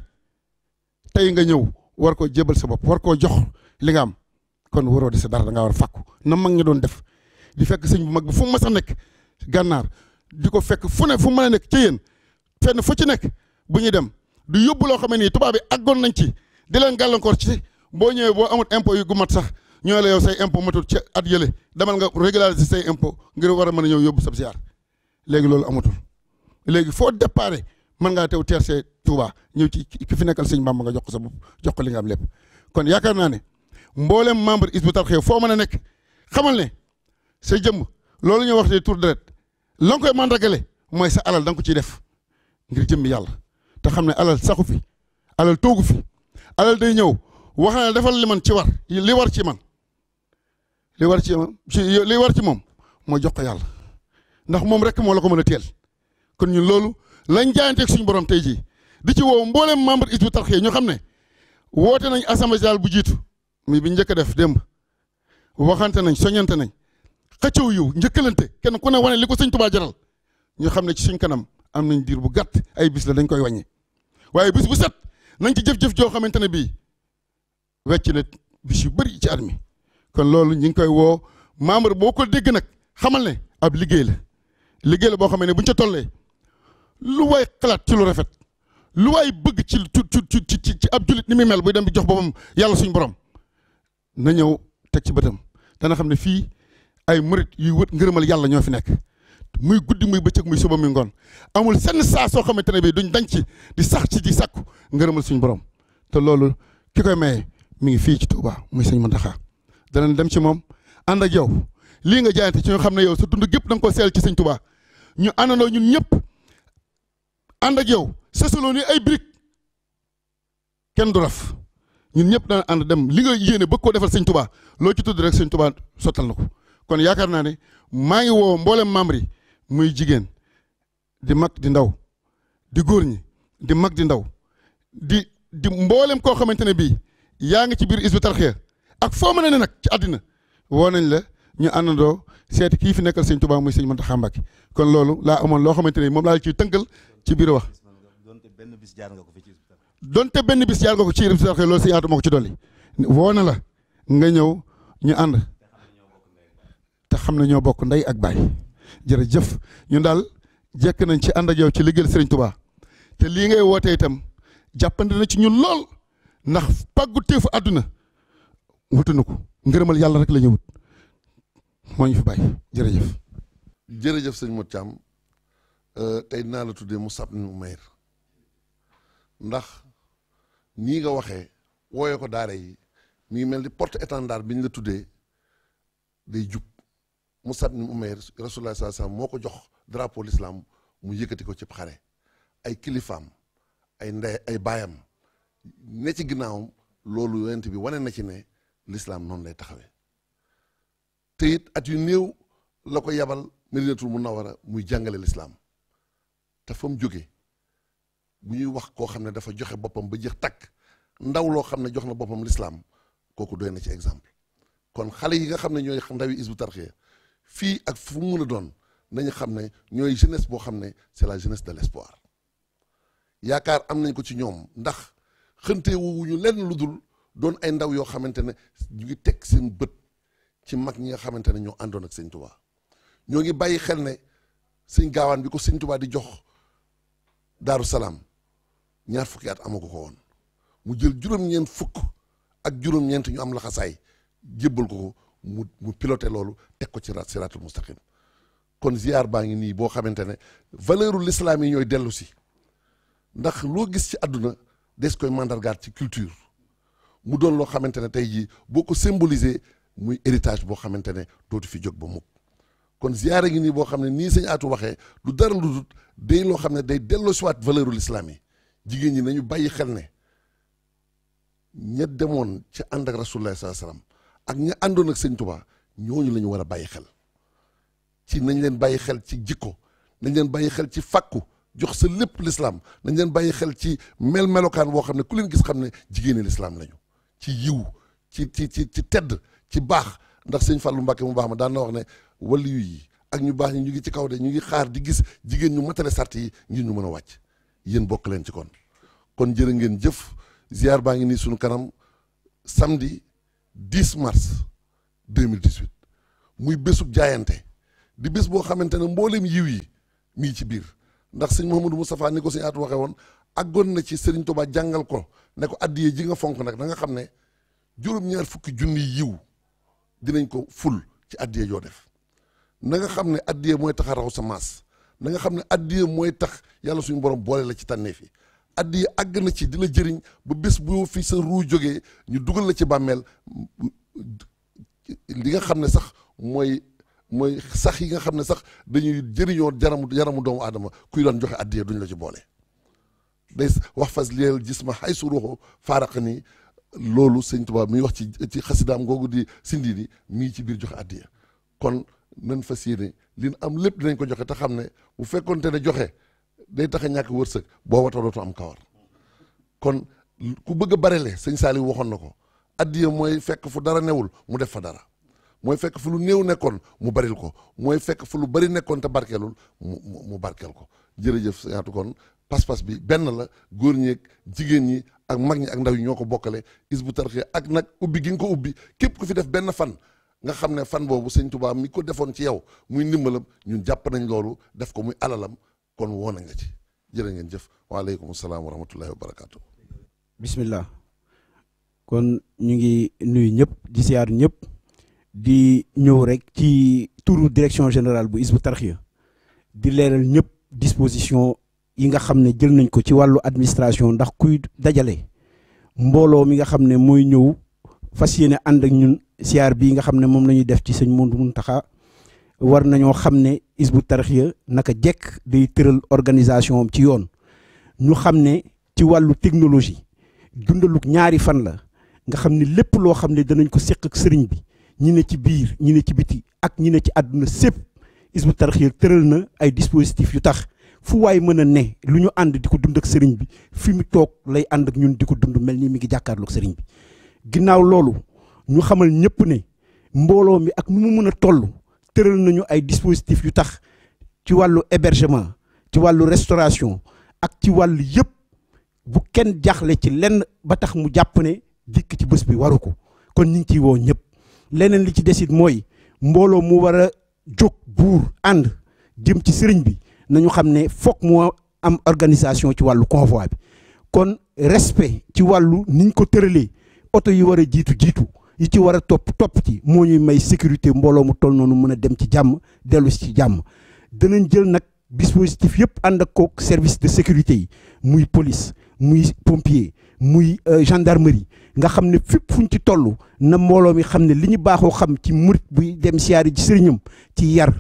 tey nga ñëw war koo jébal sa bopp war koo jox li nga am kon waroo di sa dara da ngaa war a fàkku na mag ñi doon def di fekk sëñ bu mag bi fu mu mas a nekk gànnaar di ko fekk fu ne fu mën a nekk ci yéen fenn fu ci nekk bu ñuy dem du yóbbu loo xam ne nii tubaab bi àggoon nañ ci di leen gàllankoor ci boo ñëwee boo amul impôt yu gu mat sax ñoo la yow say impôt matul ci at yële demal nga régulariser say impôt ngir war a mën a ñëw yóbbu sab ziar léegi loolu amatul léegi foo déparé mën ngaa teew teersee Touba ñëw ci ki fi nekkal sëñ Bamba nga jox ko sa bopp jox ko li nga am lépp kon yaakaar naa ne mboolem membre Hizbut Tarqiyyah foo mën a nekk xamal ne sa jëmm loolu ñuy wax ne tur deret la nga koy màndargale mooy sa alal da nga ko ciy def ngir jëmmi yàlla te xam ne alal saxu fi alal toogu fi alal day ñëw wax na defal li man ci war li war ci man li war ci moom mooy jox ko yàlla ndax moom rek moo la ko mën a teel kon ñun loolu lañ jaayanteeg suñu borom tey jii di ci woo mboolem membre Hizbut Tarqiyyah ñu xam ne woote nañ assemblée générale bu jiitu mi bi njëkk a def démb waxante nañ soñante nañ xëccëw yiw njëkkalante kenn ku ne wane li ko sëñ Tuubaa jaral ñu xam ne ci suñ kanam am nañ diir bu gàtt ay bis la dañ koy wàññi waaye bis bu set nañ ci jëf-jëf joo xamante ne bii wecc na bis yu bëri ci at mi kon loolu ñu ngi koy woo membre boo ko dégg nag xamal ne ab liggéey la boo xam ne bu ñu ca tollee lu waay xalaat ci lu rafet lu waay bëgg ci ab jullit ni muy mel buy dem di jox boppam yàlla suñ borom na ñëw teg ci bëtam dana xam ne fii ay murit yuy wët ngërëmal yàlla ñoo fi nekk muy guddi muy bëccëg muy suba muy ngoon amul senn saa soo xamante ne bii duñ dañ ci di sax ci di sàkku ngërëmal suñu borom te loolu ki koy maye mi ngi fii ci Touba muy sëñ Mountakha danañ dem ci moom ànd ak yow lii nga jaayante ci ñoo xam ne yow sa dund gépp da nga ko seel ci sëñ Touba ñu àndandoo ñun ñëpp ànd ak yow sësaloo ni ay briques kenn du raf ñun ñëpp dana ànd dem li nga yéene bëgg koo defal sëñ Touba loo ci tudd rek sëñ Touba sottal na ko kon yaakaar naa ne maa ngi woo mboolem membre yi muy jigéen di mag di ndaw di góor ñi di mag di ndaw di mboolem koo xamante ne bii yaa ngi ci biir Hizbut Tarqiyyah ak foo mën a ne nag ci àddina woo nañ la ñu àndandoo seeti kii fi nekkal sëñ Touba muy sëñ Mountakha Mbacké kon loolu laa amoon loo xamante ne moom laa ciy tënkal ci biir wax. donte benn bis jaar nga ko fi ci Hizbut Tarqiyyah. donte benn bis jaar nga ko ci Hizbut Tarqiyyah loolu sëñ Atou moo ko ci dolli woo na la nga ñëw ñu ànd te xam ne ñoo bokk ndey ak baay jërëjëf ñun daal jekk nañ ci ànd ak yow ci liggéeyal Serigne Touba te lii ngay wootee itam jàppandi na ci ñun lool ndax pàggu teefu àdduna wutuñu ko ngërëmal yàlla rek la ñu wut moo ñu fi bàyyi jërëjëf. jërëjëf sëñ Modou Thiam tey dinaa la tuddee Musab ibn Umayr ndax nii nga waxee wooyee ko daara yi mi ngi mel ni porte étendard bi ñu la tuddee day jub Musab ibn Umayr Rasulullah sallallahu alayhi wasallam moo ko jox drapeau l'islam mu yëkkati ko ci xare ay kilifaam ay ndey ay baayam ne ci ginnaawam loolu yonent bi wane na ci ne l'islam noonu lay taxawee te it at yu néew la ko yabal Madinatul Munawwara muy jàngale l'islam te fa mu jóge bu ñuy wax koo xam ne dafa joxe boppam ba jeex takk ndaw loo xam ne jox na boppam l'islam kooku doy na ci exemple kon xale yi nga xam ne ñooy ndawi Hizbut Tarqiyyah fii ak fu mu mën a doon nañu xam ne ñooy jeunesse boo xam ne c'est la jeunesse de l'espoir yaakaar am nañ ko ci ñoom ndax xënte wuñu lenn lu dul doon ay ndaw yoo xamante ne ñu ngi teg seen bët ci mag ñi nga xamante ne ñoo àndoon ak sëñ Touba ñoo ngi bàyyi xel ne sëñ gaawaan bi ko sëñ Touba di jox Daaru Salaam ñaar fukki at amagu ko woon mu jël juróom-ñeent fukk ak juróom-ñeent ñu am laxasaay jébbal ko mu piloté loolu teg ko ci siraatul mustaqim kon ziar baa ngi nii boo xamante ne valeuru l'islam yi ñooy dellu si ndax loo gis ci àdduna des koy mandargaat ci culture mu doon loo xamante ne tey jii boo ko symboliser muy héritage boo xamante ne dootu fi jóg ba mukk kon ziyaara ngi nii boo xam ne nii sëñ Atou waxee du dara lu dul day loo xam ne day delloo siwaat valeuru l'islam yi jigéen ñi nañu bàyyi xel ne ña demoon ci ànd ak rasulullah sallallahu alayhi wasallam ak ña àndoon ak sëñ Touba ñooñu la ñu war a bàyyi xel ci nañ leen bàyyi xel ci jikko nañ leen bàyyi xel ci fàkku jox sa lépp l'islam nañ leen bàyyi xel ci melokaan boo xam ne ku leen gis xam ne jigéeni l'islam lañu ci yiw ci tedd ci baax ndax sëñ Fallou Mbacké mu baax ma daan na wax ne waliyu yi ak ñu baax ñi ñu ngi ci kaw de ñu ngi xaar di gis jigéen ñu matale sart yi ngir ñu mën a wàcc yéen bokk leen ci kon jërë ngeen jëf ziar baa ngi nii suñu kanam samedi 10 mars 2018 muy bésub jaayante di bés boo xamante ne mboolem yiw yi mi ngi ci biir ndax sëñ Mouhamadou Moustapha ni ko sëñ Atou waxee woon àggoon na ci Serigne Touba jàngal ko ne ko addiyee ji nga fonk nag da nga xam ne juróom-ñaar fukki junni yiw dinañ ko ful ci addiyee joo def na nga xam ne addiyee mooy tax a raw sa maas na nga xam ne addiyee mooy tax yàlla suñu borom boole la ci tànneef yi addiyee àgg na ci di la jëriñ ba bés bu fi sa ruu jógee ñu dugal la ci bàmmeel li nga xam ne sax mooy sax yi nga xam ne sax dañuy jëriñoo yaramu doomu aadama kuy doon joxe addiyee duñ la ci boole day wax fas liyeel gis ma xay su ruuxu faaraq ni loolu sëñ Tuubaa mi wax ci xasidaam googu di sindi di mii ci biir joxe addiya kon nañ fas yéene li am lépp dinañ ko joxe te xam ne bu fekkonte ne joxe day tax a ñàkk wërsëg boo watoo dootu am kawar kon ku bëgg a barele sëñ Saliou waxoon na ko addiya mooy fekk fu dara newul mu def fa dara mooy fekk fu lu néew nekkoon mu baril ko mooy fekk fu lu bari nekkoon te barkeelul mu barkeel ko jërëjëf sëñ Atou kon pas-pas bi benn la góor ñi ak jigéen ñi ak mag ñi ak ndaw yi ñoo ko bokkale Hizbut Tarqiyyah ak nag ubbi gi nga ko ubbi képp ku fi def benn fan nga xam ne fan boobu sëñ Touba mi ko defoon ci yow muy ndimbalam ñun jàpp nañ loolu def ko muy alalam kon woo nañ la ci jërë ngeen jëf waaleykum salaam wa rahmatullahi wa barakaatu. bismillah kon ñu ngi nuyu ñëpp di siyaar ñëpp di ñëw rek ci turu direction générale bu Hizbut Tarqiyyah di leeral ñëpp disposition yi nga xam ne jël nañ ko ci wàllu administration, ndax kuy dajale mbooloo mi nga xam ne mooy ñëw fas yéene ànd ak ñun siyaar bii nga xam ne moom la ñuy def ci sëñ Mountakha war nañoo xam ne Hizbut Tarqiyyah naka jekk day tëral organisation am ci yoon. ñu xam ne ci wàllu technologie dundaluk ñaari fan la nga xam ne lépp loo xam ne danañ ko séq ak sëriñ bi ñi ne ci biir ñi ne ci biti ak ñi ne ci àdduna sépp Hizbut Tarqiyyah tëral na ay dispositifs yu tax fu waay mën a ne lu ñu ànd di ko dund ak sëriñ bi fi mu toog lay ànd ak ñun di ko dund mel ni mi ngi jàkkaarloog sëriñ bi. ginnaaw loolu ñu xamal ñëpp ne mbooloo mi ak nu mu mën a toll tëral nañu ay dispositifs yu tax ci wàllu hébergement ci wàllu restauration ak ci wàllu yëpp bu kenn jaaxle ci lenn ba tax mu jàpp ne dikk ci bés bi waru ko kon ñu ngi ciy woo ñëpp. leneen li ci desit mooy mbooloo mu war a jóg buur ànd jëm ci sëriñ bi nañu xam ne foog moo am organisation ci wàllu convoi bi kon respect ci wàllu niñ ko tëralee oto yi war a jiitu yi ci war a topp ci moo ñuy may sécurité mbooloo mu toll noonu mën a dem ci jàmm dellu ci jàmm. danañ jël nag dispositif yëpp ànd ak kook service de sécurité yi muy police muy pompier muy gendarmerie nga xam ne fépp fuñ ci toll na mbooloo mi xam ne li ñu baaxoo xam ci murit buy dem siyaari ci sëriñam ci yar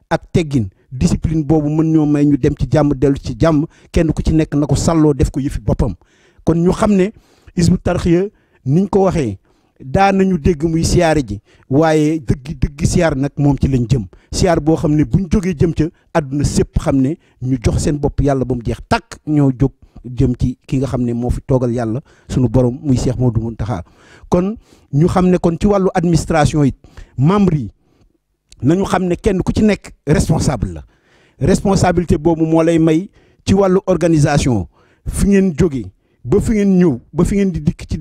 ak teggin discipline boobu mën ñoo may ñu dem ci jàmm dellu ci jàmm kenn ku ci nekk na ko sàlloo def ko yëfi boppam. kon ñu xam ne Hizbut Tarqiyyah niñ ko waxee daa nañu dégg muy siyaare ji waaye dëgg siyaar nag moom ci lañ jëm siyaar boo xam ne buñ jógee jëm ca àdduna sépp xam ne ñu jox seen bopp yàlla ba mu jeex tàkk ñoo jóg jëm ci ki nga xam ne moo fi toogal yàlla sunu borom muy Cheikh Modou Mountakha. kon ñu xam ne kon ci wàllu administration it membre yi nañu xam ne kenn ku ci nekk responsable la responsabilité boobu moo lay may ci wàllu organisation fi ngeen jógee ba fi ngeen ñëw ba fi ngeen di dikk ci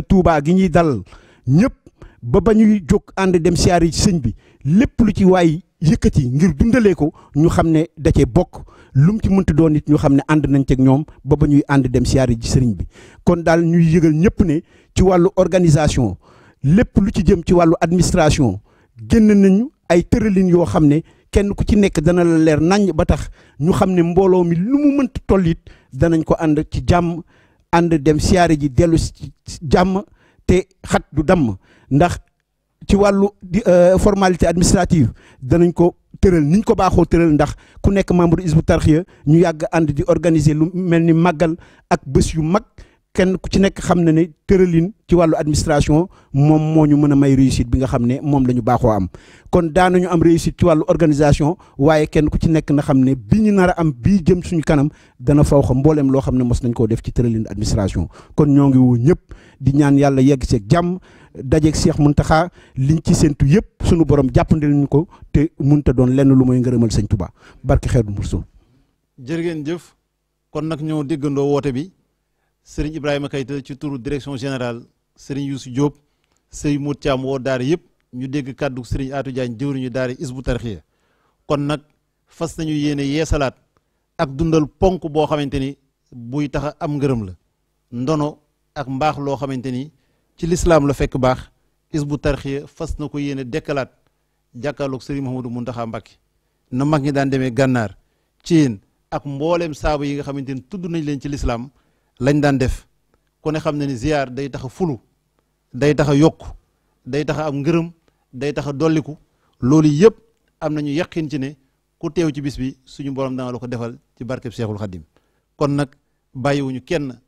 Touba gi ñuy dal ñëpp ba ñuy jóg ànd dem siyaar yi ci sëñ bi lépp lu ci waay yëkkati ngir dundalee ko ñu xam ne da cee bokk lu mu ci mënti doon nit ñu xam ne ànd nañ ceeg ñoom ba ñuy ànd dem siyaar yi ci sëriñ bi. kon daal ñuy yëgal ñëpp ne ci wàllu organisation lépp lu ci jëm ci wàllu administration génn nañu ay tëralin yoo xam ne kenn ku ci nekk dana la leer naññ ba tax ñu xam ne mbooloo mi lu mu mënti toll it danañ ko ànd ci jàmm. ànd dem siyaare ji dellu ci jàmm te xat du damm ndax ci wàllu formalité administrative danañ ko tëral niñ ko baaxoo tëral ndax ku nekk membre Hizbut Tarqiyyah ñu yàgg ànd di organiser lu mel ni màggal ak bés yu mag kenn ku ci nekk xam na ne tëralin ci wàllu administration moom moo ñu mën a may réussite bi nga xam ne moom la ñu baaxoo am kon daanañu am réussite ci wàllu organisation waaye kenn ku ci nekk na xam ne bi ñu nar a am bii jëm suñu kanam dana faw xam mbooleem loo xam ne mos nañ koo def ci tëralin administration kon ñoo ngi woo ñëpp di ñaan yàlla yegg seeg jàmm dajeeg Cheikh Mountakha liñ ci séntu yëpp suñu borom jàppandil ñu ko te munta doon lenn lu mooy ngërëmal sëñ Touba barke xeetu Mursul. jërë ngeen jëf kon nag ñoo déggandoo woote bi Serigne Ibrahima Keita ci turu direction générale Serigne Youssou Diop Sey Mout Thiam woo daara yëpp ñu dégg kàddu Serigne Atou Diagne jëwriñu daara Hizbut Tarqiyyah kon nag fas nañu yéene yeesalaat ak dundal ponk boo xamante ni buy tax a am ngërëm la ndono ak mbaax loo xamante ni ci lislaam la fekk baax Hizbut Tarqiyyah fas na ko yéene dekkalaat jàkkaarloog Serigne Mouhamadou Mountakha Mbacké na mag ñi daan demee gànnaar ci yéen ak mbooleem saaba yi nga xamante ni tudd nañ leen ci lislaam lañ daan def ku ne xam ne ni ziyaar day tax a fulu day tax a yokku day tax a am ngërëm day tax a dolliku loolu yëpp am nañu yaqin ci ne ku teew ci bis bi suñu borom danga la ko defal ci barkeb Seexul Xaddim kon nag bàyyiwuñu kenn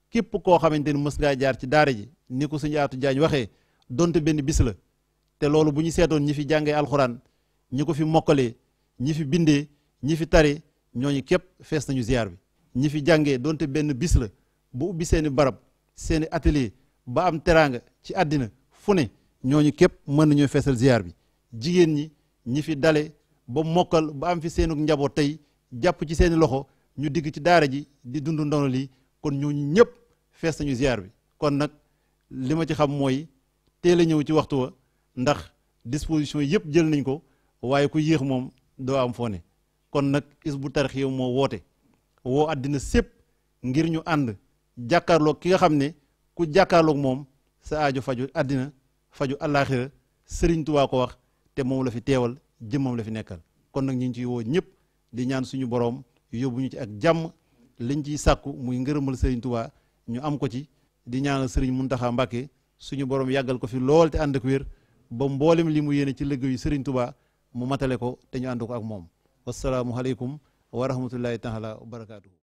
képp koo xamante ni mës ngaa jaar ci daara ji ni ko suñu Aatu Jaañ waxee donte benn bis la te loolu bu ñu seetoon ñi fi jàngee alxuraan ñi ko fi mokkalee ñi fi bindee ñi fi tare ñooñu képp fees nañu ziyaar bi ñi fi jàngee donte benn bis la bu ubbi seeni barab seeni atelier ba am teraanga ci àddina fu ne ñooñu képp mën nañoo feesal ziyaar bi jigéen ñi ñi fi dale ba mokkal ba am fi seenu njaboot tey jàpp ci seeni loxo ñu digg ci daara ji di dund ndono lii kon ñooñu ñëpp fees nañu ziyaar bi kon nag li ma ci xam mooy teel a ñëw ci waxtu wa ndax disposition yëpp jël nañ ko waaye ku yéex moom doo am foo ne kon nag Hizbut Tarqiyyah moo woote woo àddina sépp ngir ñu ànd jàkkaarloog ki nga xam ne ku jàkkaarloog moom sa aajo faju àddina faju àllaaxira Sëriñ Tuubaa ko wax te moom la fi teewal jëmmam la fi nekkal kon nag ñu ngi ciy woo ñëpp di ñaan suñu borom yóbbu ñu ci ak jàmm liñ ciy sàkku muy ngërëmal Serigne Touba ñu am ko ci di ñaanal Serigne Mountakha Mbacké suñu borom yàggal ko fi lool te ànd ak wér ba mboolem li mu yéene ci liggéeyu Serigne Touba mu matale ko te ñu ànd ko ak moom wasalaamualeykum wa rahmatullahi taala wa barakaatuhu.